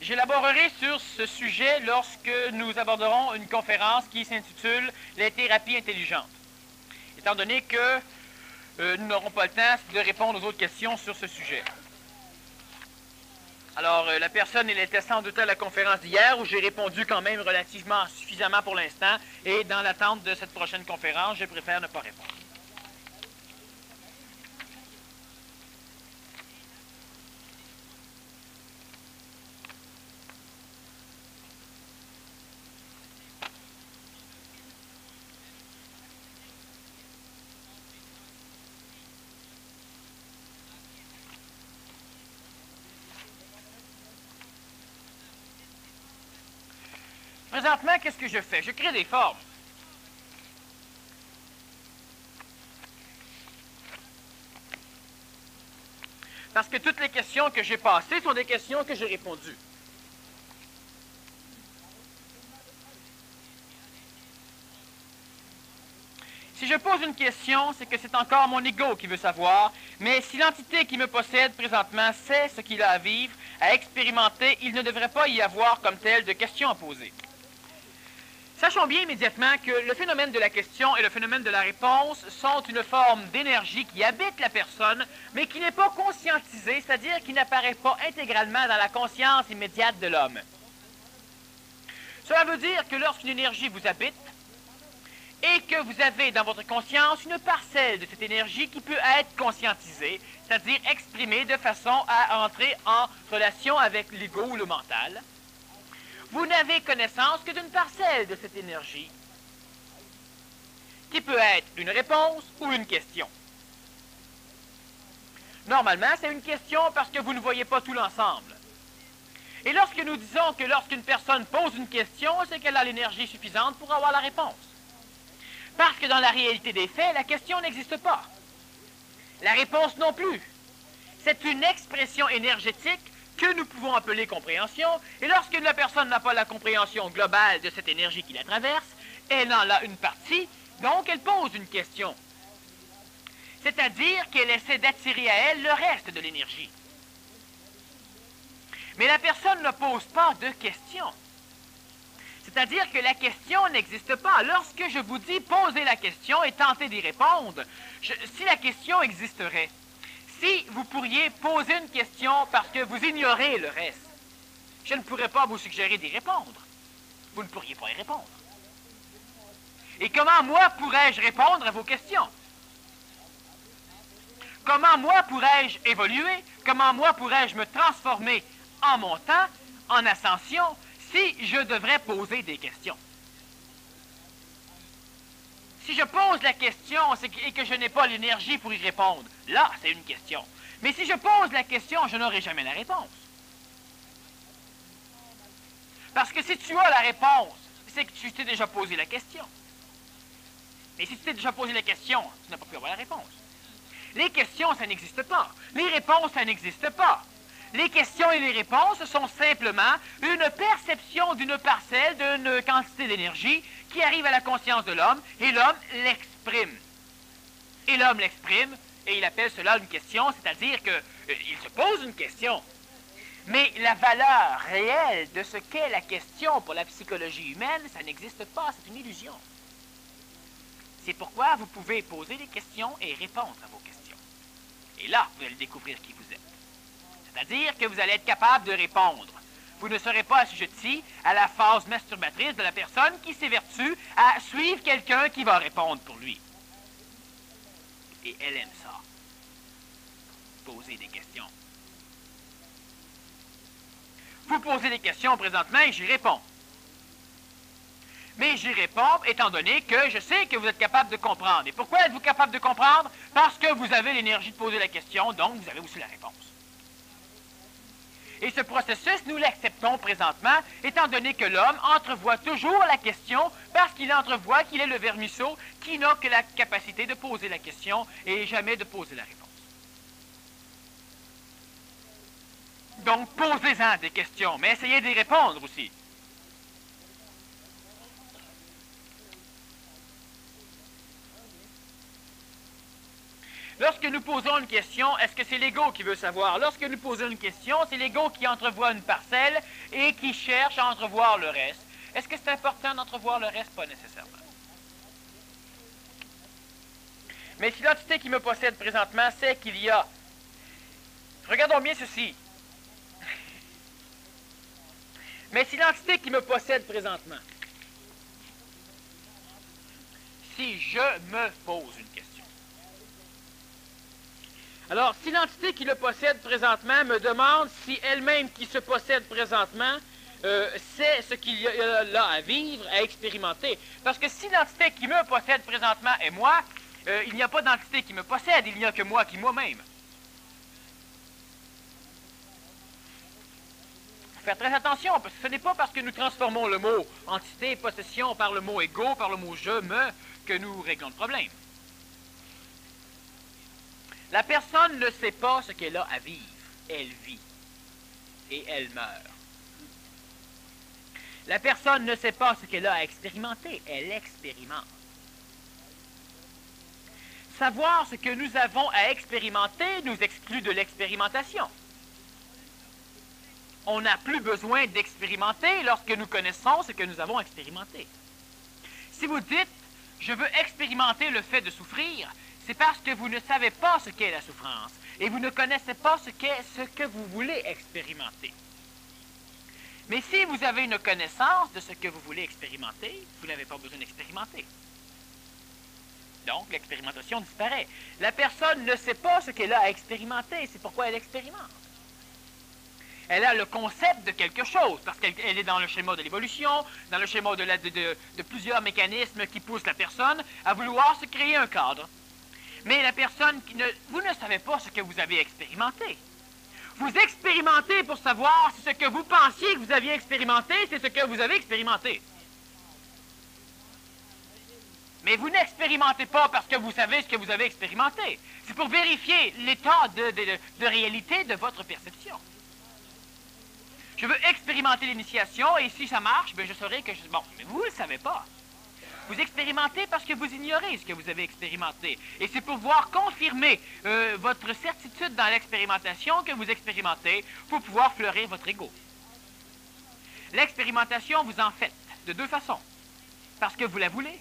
J'élaborerai sur ce sujet lorsque nous aborderons une conférence qui s'intitule « Les thérapies intelligentes », étant donné que nous n'aurons pas le temps de répondre aux autres questions sur ce sujet. Alors, la personne, elle était sans doute à la conférence d'hier où j'ai répondu quand même relativement suffisamment pour l'instant, et dans l'attente de cette prochaine conférence, je préfère ne pas répondre. Présentement, qu'est-ce que je fais? Je crée des formes. Parce que toutes les questions que j'ai passées sont des questions que j'ai répondues. Si je pose une question, c'est que c'est encore mon ego qui veut savoir, mais si l'entité qui me possède présentement sait ce qu'il a à vivre, à expérimenter, il ne devrait pas y avoir comme tel de questions à poser. Sachons bien immédiatement que le phénomène de la question et le phénomène de la réponse sont une forme d'énergie qui habite la personne, mais qui n'est pas conscientisée, c'est-à-dire qui n'apparaît pas intégralement dans la conscience immédiate de l'homme. Cela veut dire que lorsqu'une énergie vous habite, et que vous avez dans votre conscience une parcelle de cette énergie qui peut être conscientisée, c'est-à-dire exprimée de façon à entrer en relation avec l'ego ou le mental, vous n'avez connaissance que d'une parcelle de cette énergie qui peut être une réponse ou une question. Normalement, c'est une question parce que vous ne voyez pas tout l'ensemble. Et lorsque nous disons que lorsqu'une personne pose une question, c'est qu'elle a l'énergie suffisante pour avoir la réponse. Parce que dans la réalité des faits, la question n'existe pas. La réponse non plus. C'est une expression énergétique que nous pouvons appeler compréhension, et lorsque la personne n'a pas la compréhension globale de cette énergie qui la traverse, elle en a une partie, donc elle pose une question. C'est-à-dire qu'elle essaie d'attirer à elle le reste de l'énergie. Mais la personne ne pose pas de question. C'est-à-dire que la question n'existe pas. Lorsque je vous dis poser la question et tenter d'y répondre, si la question existerait, si vous pourriez poser une question parce que vous ignorez le reste, je ne pourrais pas vous suggérer d'y répondre. Vous ne pourriez pas y répondre. Et comment moi pourrais-je répondre à vos questions? Comment moi pourrais-je évoluer? Comment moi pourrais-je me transformer en montant, en ascension, si je devrais poser des questions? Si je pose la question et que je n'ai pas l'énergie pour y répondre, là, c'est une question. Mais si je pose la question, je n'aurai jamais la réponse. Parce que si tu as la réponse, c'est que tu t'es déjà posé la question. Mais si tu t'es déjà posé la question, tu n'as pas pu avoir la réponse. Les questions, ça n'existe pas. Les réponses, ça n'existe pas. Les questions et les réponses sont simplement une perception d'une parcelle, d'une quantité d'énergie qui arrive à la conscience de l'homme, et l'homme l'exprime. Et l'homme l'exprime, et il appelle cela une question, c'est-à-dire qu'il se pose une question. Mais la valeur réelle de ce qu'est la question pour la psychologie humaine, ça n'existe pas, c'est une illusion. C'est pourquoi vous pouvez poser des questions et répondre à vos questions. Et là, vous allez découvrir qui vous êtes. C'est-à-dire que vous allez être capable de répondre. Vous ne serez pas assujetti à la phase masturbatrice de la personne qui s'évertue à suivre quelqu'un qui va répondre pour lui. Et elle aime ça. Poser des questions. Vous posez des questions présentement et j'y réponds. Mais j'y réponds étant donné que je sais que vous êtes capable de comprendre. Et pourquoi êtes-vous capable de comprendre? Parce que vous avez l'énergie de poser la question, donc vous avez aussi la réponse. Et ce processus, nous l'acceptons présentement, étant donné que l'homme entrevoit toujours la question parce qu'il entrevoit qu'il est le vermisseau qui n'a que la capacité de poser la question et jamais de poser la réponse. Donc, posez-en des questions, mais essayez d'y répondre aussi. Lorsque nous posons une question, est-ce que c'est l'ego qui veut savoir? Lorsque nous posons une question, c'est l'ego qui entrevoit une parcelle et qui cherche à entrevoir le reste. Est-ce que c'est important d'entrevoir le reste? Pas nécessairement. Mais si l'entité qui me possède présentement sait qu'il y a... Regardons bien ceci. Mais si l'entité qui me possède présentement, si je me pose une question, alors, si l'entité qui le possède présentement me demande si elle-même qui se possède présentement sait ce qu'il y a là à vivre, à expérimenter. Parce que si l'entité qui me possède présentement est moi, il n'y a pas d'entité qui me possède, il n'y a que moi qui moi-même. Il faut faire très attention, parce que ce n'est pas parce que nous transformons le mot entité, possession par le mot ego, par le mot je, me, que nous réglons le problème. La personne ne sait pas ce qu'elle a à vivre. Elle vit. Et elle meurt. La personne ne sait pas ce qu'elle a à expérimenter. Elle expérimente. Savoir ce que nous avons à expérimenter nous exclut de l'expérimentation. On n'a plus besoin d'expérimenter lorsque nous connaissons ce que nous avons expérimenté. Si vous dites « je veux expérimenter le fait de souffrir », c'est parce que vous ne savez pas ce qu'est la souffrance et vous ne connaissez pas ce que vous voulez expérimenter. Mais si vous avez une connaissance de ce que vous voulez expérimenter, vous n'avez pas besoin d'expérimenter. Donc, l'expérimentation disparaît. La personne ne sait pas ce qu'elle a à expérimenter, c'est pourquoi elle expérimente. Elle a le concept de quelque chose, parce qu'elle est dans le schéma de l'évolution, dans le schéma de plusieurs mécanismes qui poussent la personne à vouloir se créer un cadre. Mais la personne, vous ne savez pas ce que vous avez expérimenté. Vous expérimentez pour savoir si ce que vous pensiez que vous aviez expérimenté, c'est ce que vous avez expérimenté. Mais vous n'expérimentez pas parce que vous savez ce que vous avez expérimenté. C'est pour vérifier l'état de réalité de votre perception. Je veux expérimenter l'initiation et si ça marche, bien, je saurai que... Bon, mais vous ne le savez pas. Vous expérimentez parce que vous ignorez ce que vous avez expérimenté. Et c'est pour pouvoir confirmer votre certitude dans l'expérimentation que vous expérimentez pour pouvoir fleurir votre ego. L'expérimentation, vous en faites de deux façons. Parce que vous la voulez,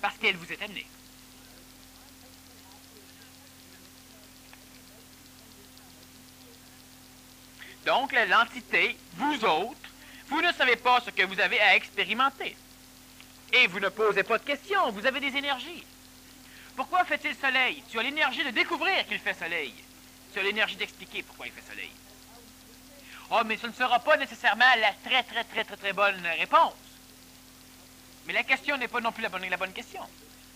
parce qu'elle vous est amenée. Donc, l'entité, vous autres, vous ne savez pas ce que vous avez à expérimenter. Et vous ne posez pas de questions, vous avez des énergies. Pourquoi fait-il soleil? Tu as l'énergie de découvrir qu'il fait soleil. Tu as l'énergie d'expliquer pourquoi il fait soleil. Oh, mais ce ne sera pas nécessairement la très bonne réponse. Mais la question n'est pas non plus la bonne question.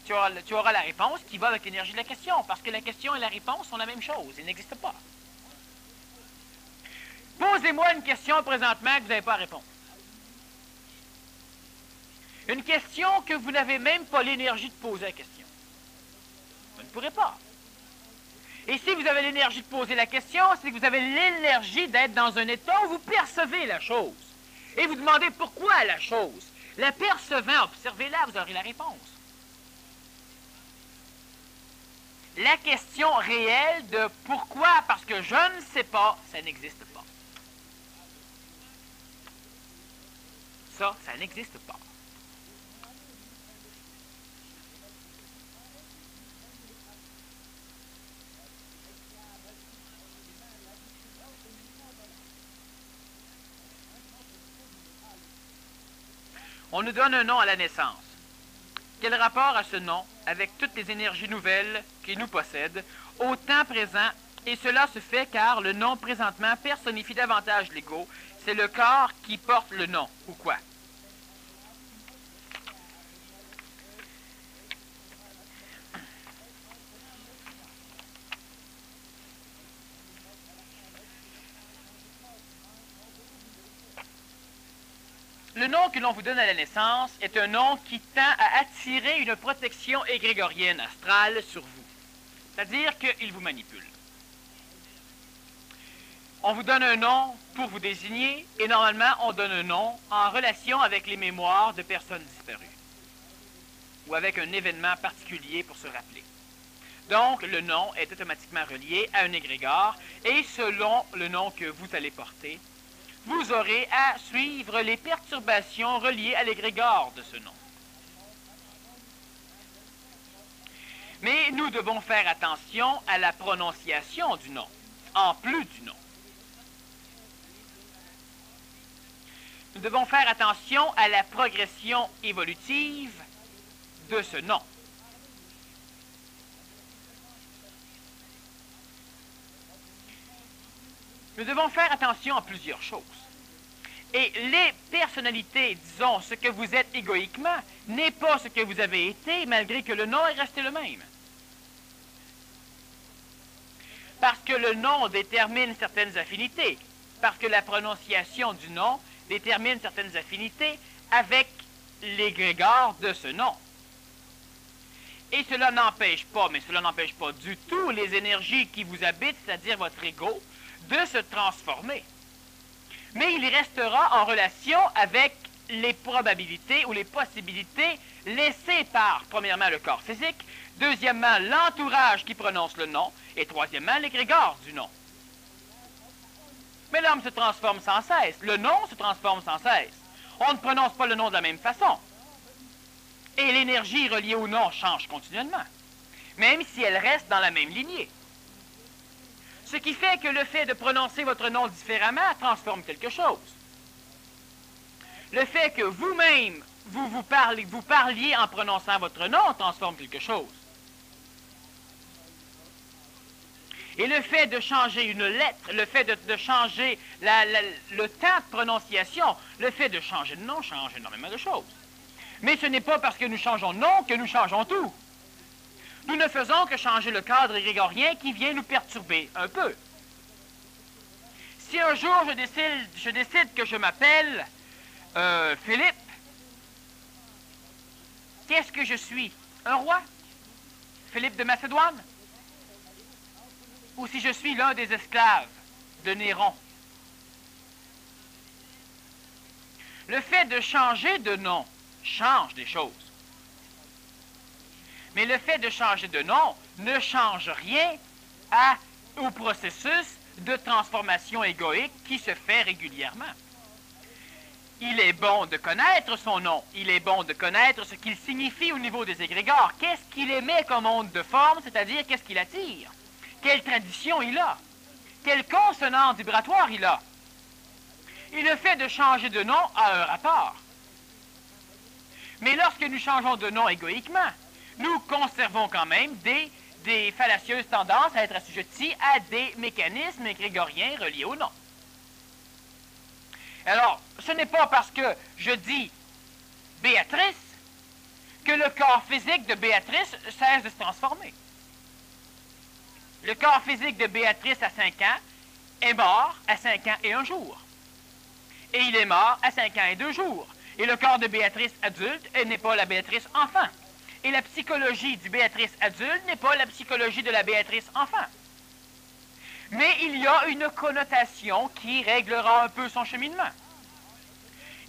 Tu auras la réponse qui va avec l'énergie de la question, parce que la question et la réponse sont la même chose, ils n'existent pas. Posez-moi une question présentement que vous n'avez pas à répondre. Une question que vous n'avez même pas l'énergie de poser la question. Vous ne pourrez pas. Et si vous avez l'énergie de poser la question, c'est que vous avez l'énergie d'être dans un état où vous percevez la chose. Et vous demandez pourquoi la chose. La percevant, observez-la, vous aurez la réponse. La question réelle de pourquoi, parce que je ne sais pas, ça n'existe pas. Ça n'existe pas. On nous donne un nom à la naissance. Quel rapport a ce nom avec toutes les énergies nouvelles qui nous possèdent au temps présent? Et cela se fait car le nom présentement personnifie davantage l'ego. C'est le corps qui porte le nom, ou quoi? Le nom que l'on vous donne à la naissance est un nom qui tend à attirer une protection égrégorienne astrale sur vous. C'est-à-dire qu'il vous manipule. On vous donne un nom pour vous désigner, et normalement, on donne un nom en relation avec les mémoires de personnes disparues, ou avec un événement particulier pour se rappeler. Donc, le nom est automatiquement relié à un égrégore, et selon le nom que vous allez porter, vous aurez à suivre les perturbations reliées à l'égrégore de ce nom. Mais nous devons faire attention à la prononciation du nom, en plus du nom. Nous devons faire attention à la progression évolutive de ce nom. Nous devons faire attention à plusieurs choses. Et les personnalités, disons, ce que vous êtes égoïquement, n'est pas ce que vous avez été, malgré que le nom est resté le même. Parce que le nom détermine certaines affinités, parce que la prononciation du nom détermine certaines affinités avec l'égrégore de ce nom. Et cela n'empêche pas, mais cela n'empêche pas du tout les énergies qui vous habitent, c'est-à-dire votre ego, de se transformer. Mais il restera en relation avec les probabilités ou les possibilités laissées par, premièrement, le corps physique, deuxièmement, l'entourage qui prononce le nom, et troisièmement, l'égrégore du nom. Mais l'homme se transforme sans cesse. Le nom se transforme sans cesse. On ne prononce pas le nom de la même façon. Et l'énergie reliée au nom change continuellement, même si elle reste dans la même lignée. Ce qui fait que le fait de prononcer votre nom différemment transforme quelque chose. Le fait que vous-même, vous parliez en prononçant votre nom transforme quelque chose. Et le fait de changer une lettre, le fait de changer le temps de prononciation, le fait de changer de nom change énormément de choses. Mais ce n'est pas parce que nous changeons de nom que nous changeons tout. Nous ne faisons que changer le cadre grégorien qui vient nous perturber un peu. Si un jour je décide que je m'appelle Philippe, qu'est-ce que je suis? Un roi? Philippe de Macédoine? Ou si je suis l'un des esclaves de Néron? Le fait de changer de nom change des choses. Mais le fait de changer de nom ne change rien au processus de transformation égoïque qui se fait régulièrement. Il est bon de connaître son nom. Il est bon de connaître ce qu'il signifie au niveau des égrégores. Qu'est-ce qu'il émet comme onde de forme, c'est-à-dire qu'est-ce qu'il attire? Quelle tradition il a? Quelle consonance vibratoire il a? Et le fait de changer de nom a un rapport. Mais lorsque nous changeons de nom égoïquement, nous conservons quand même des fallacieuses tendances à être assujettis à des mécanismes grégoriens reliés au nom. Alors, ce n'est pas parce que je dis Béatrice que le corps physique de Béatrice cesse de se transformer. Le corps physique de Béatrice à 5 ans est mort à 5 ans et 1 jour. Et il est mort à 5 ans et 2 jours. Et le corps de Béatrice adulte n'est pas la Béatrice enfant. Et la psychologie du Béatrice adulte n'est pas la psychologie de la Béatrice enfant. Mais il y a une connotation qui réglera un peu son cheminement.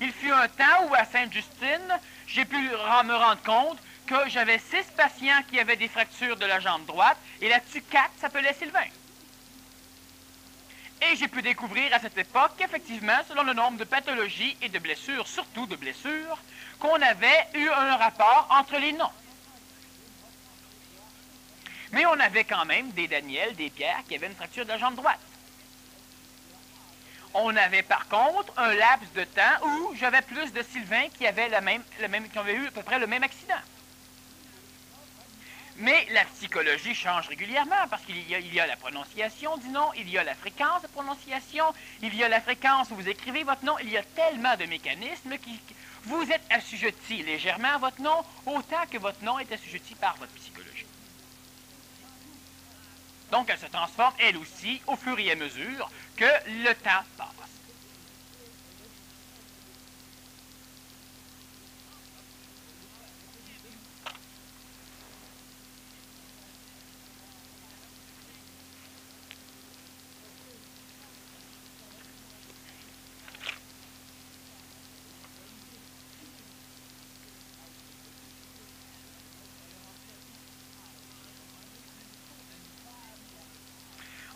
Il fut un temps où, à Sainte-Justine, j'ai pu me rendre compte que j'avais 6 patients qui avaient des fractures de la jambe droite, et là-dessus 4 s'appelaient Sylvain. Et j'ai pu découvrir à cette époque qu'effectivement, selon le nombre de pathologies et de blessures, surtout de blessures, qu'on avait eu un rapport entre les noms. Mais on avait quand même des Daniel, des Pierre qui avaient une fracture de la jambe droite. On avait par contre un laps de temps où j'avais plus de Sylvain qui avaient qui avaient eu à peu près le même accident. Mais la psychologie change régulièrement parce qu'il y a la prononciation du nom, il y a la fréquence de prononciation, il y a la fréquence où vous écrivez votre nom, il y a tellement de mécanismes qui vous êtes assujetti légèrement à votre nom autant que votre nom est assujetti par votre psychologie. Donc elle se transforme elle aussi au fur et à mesure que le temps passe.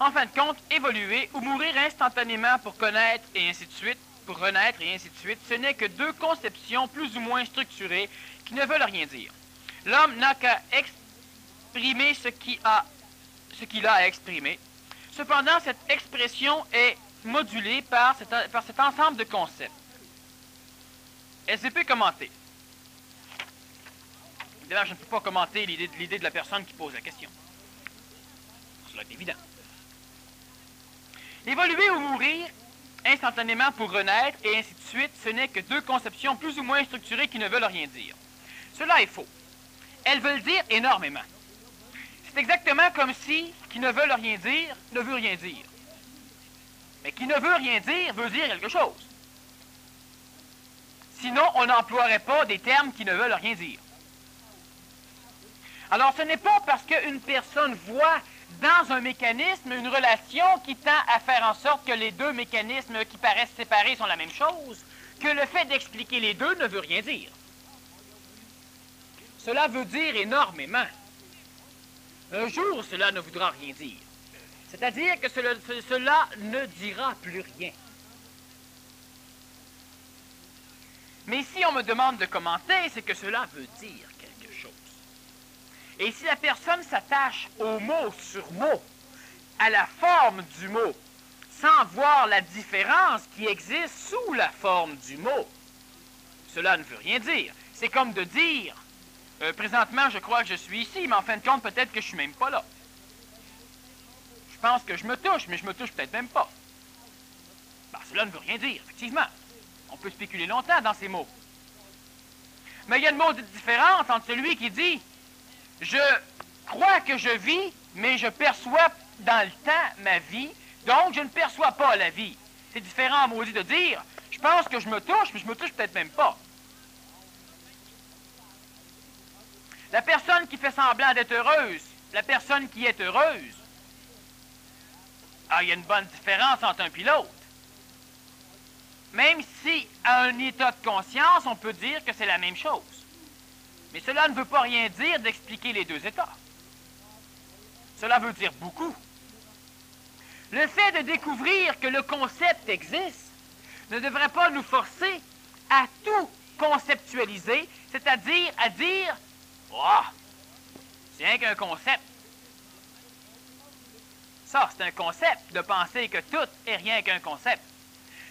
En fin de compte, évoluer ou mourir instantanément pour connaître et ainsi de suite, pour renaître et ainsi de suite, ce n'est que 2 conceptions plus ou moins structurées qui ne veulent rien dire. L'homme n'a qu'à exprimer ce qu'il a à exprimer. Cependant, cette expression est modulée par cet ensemble de concepts. SVP commenter. Évidemment, je ne peux pas commenter l'idée de la personne qui pose la question. Cela est évident. Évoluer ou mourir instantanément pour renaître et ainsi de suite, ce n'est que 2 conceptions plus ou moins structurées qui ne veulent rien dire. Cela est faux. Elles veulent dire énormément. C'est exactement comme si qui ne veulent rien dire ne veut rien dire. Mais qui ne veut rien dire veut dire quelque chose. Sinon, on n'emploierait pas des termes qui ne veulent rien dire. Alors, ce n'est pas parce qu'une personne voit dans un mécanisme une relation qui tend à faire en sorte que les 2 mécanismes qui paraissent séparés sont la même chose, que le fait d'expliquer les 2 ne veut rien dire. Cela veut dire énormément. Un jour, cela ne voudra rien dire. C'est-à-dire que cela ne dira plus rien. Mais si on me demande de commenter, c'est que cela veut dire quelque chose. Et si la personne s'attache au mot sur mot, à la forme du mot, sans voir la différence qui existe sous la forme du mot, cela ne veut rien dire. C'est comme de dire, présentement je crois que je suis ici, mais en fin de compte peut-être que je ne suis même pas là. Je pense que je me touche, mais je me touche peut-être même pas. Ben, cela ne veut rien dire, effectivement. On peut spéculer longtemps dans ces mots. Mais il y a une maudite différence entre celui qui dit « Je crois que je vis, mais je perçois dans le temps ma vie, donc je ne perçois pas la vie. » C'est différent, maudit, de dire « Je pense que je me touche, mais je me touche peut-être même pas. » La personne qui fait semblant d'être heureuse, la personne qui est heureuse, il y a une bonne différence entre un et l'autre. Même si, à un état de conscience, on peut dire que c'est la même chose. Mais cela ne veut pas rien dire d'expliquer les deux états. Cela veut dire beaucoup. Le fait de découvrir que le concept existe ne devrait pas nous forcer à tout conceptualiser, c'est-à-dire à dire « Oh, c'est rien qu'un concept. » Ça, c'est un concept, de penser que tout est rien qu'un concept.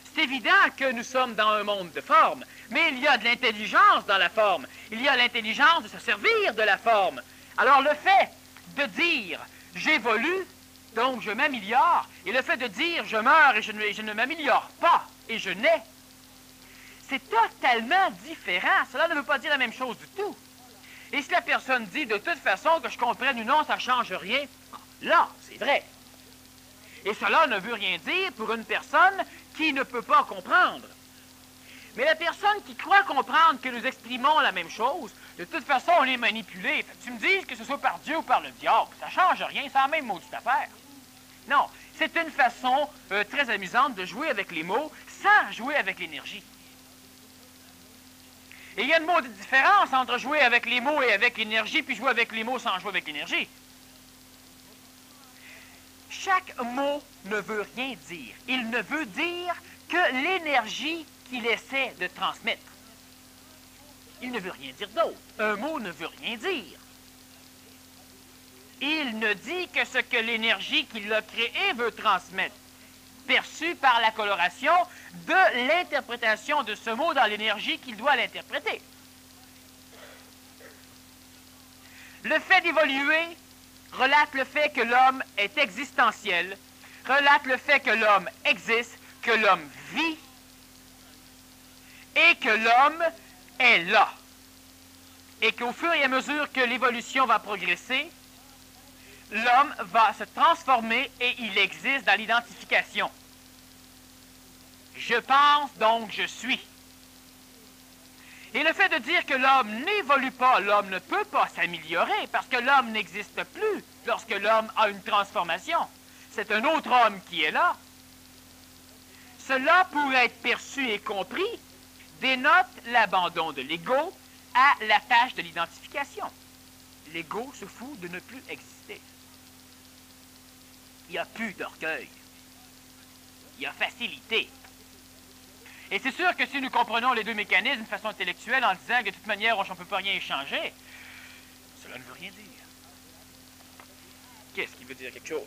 C'est évident que nous sommes dans un monde de forme, mais il y a de l'intelligence dans la forme. Il y a l'intelligence de se servir de la forme. Alors le fait de dire « j'évolue », donc je m'améliore, et le fait de dire « je meurs et je ne m'améliore pas et je nais », c'est totalement différent. Cela ne veut pas dire la même chose du tout. Et si la personne dit de toute façon que je comprenne ou non, ça ne change rien, là, c'est vrai. Et cela ne veut rien dire pour une personne qui ne peut pas comprendre. Mais la personne qui croit comprendre que nous exprimons la même chose, de toute façon, on est manipulé. Fait que tu me dises que ce soit par Dieu ou par le diable, ça ne change rien, c'est la même maudite affaire. Non, c'est une façon très amusante de jouer avec les mots sans jouer avec l'énergie. Et il y a une maudite différence entre jouer avec les mots et avec l'énergie, puis jouer avec les mots sans jouer avec l'énergie. Chaque mot ne veut rien dire. Il ne veut dire que l'énergie qu'il essaie de transmettre. Il ne veut rien dire d'autre. Un mot ne veut rien dire. Il ne dit que ce que l'énergie qui l'a créé veut transmettre, perçu par la coloration de l'interprétation de ce mot dans l'énergie qu'il doit l'interpréter. Le fait d'évoluer relate le fait que l'homme est existentiel, relate le fait que l'homme existe, que l'homme vit et que l'homme est là. Et qu'au fur et à mesure que l'évolution va progresser, l'homme va se transformer et il existe dans l'identification. Je pense, donc je suis. Et le fait de dire que l'homme n'évolue pas, l'homme ne peut pas s'améliorer parce que l'homme n'existe plus lorsque l'homme a une transformation. C'est un autre homme qui est là. Cela, pour être perçu et compris, dénote l'abandon de l'ego à la tâche de l'identification. L'ego se fout de ne plus exister. Il n'y a plus d'orgueil. Il y a facilité. Et c'est sûr que si nous comprenons les deux mécanismes de façon intellectuelle en disant que de toute manière, on ne peut pas rien échanger, cela ne veut rien dire. Qu'est-ce qui veut dire quelque chose?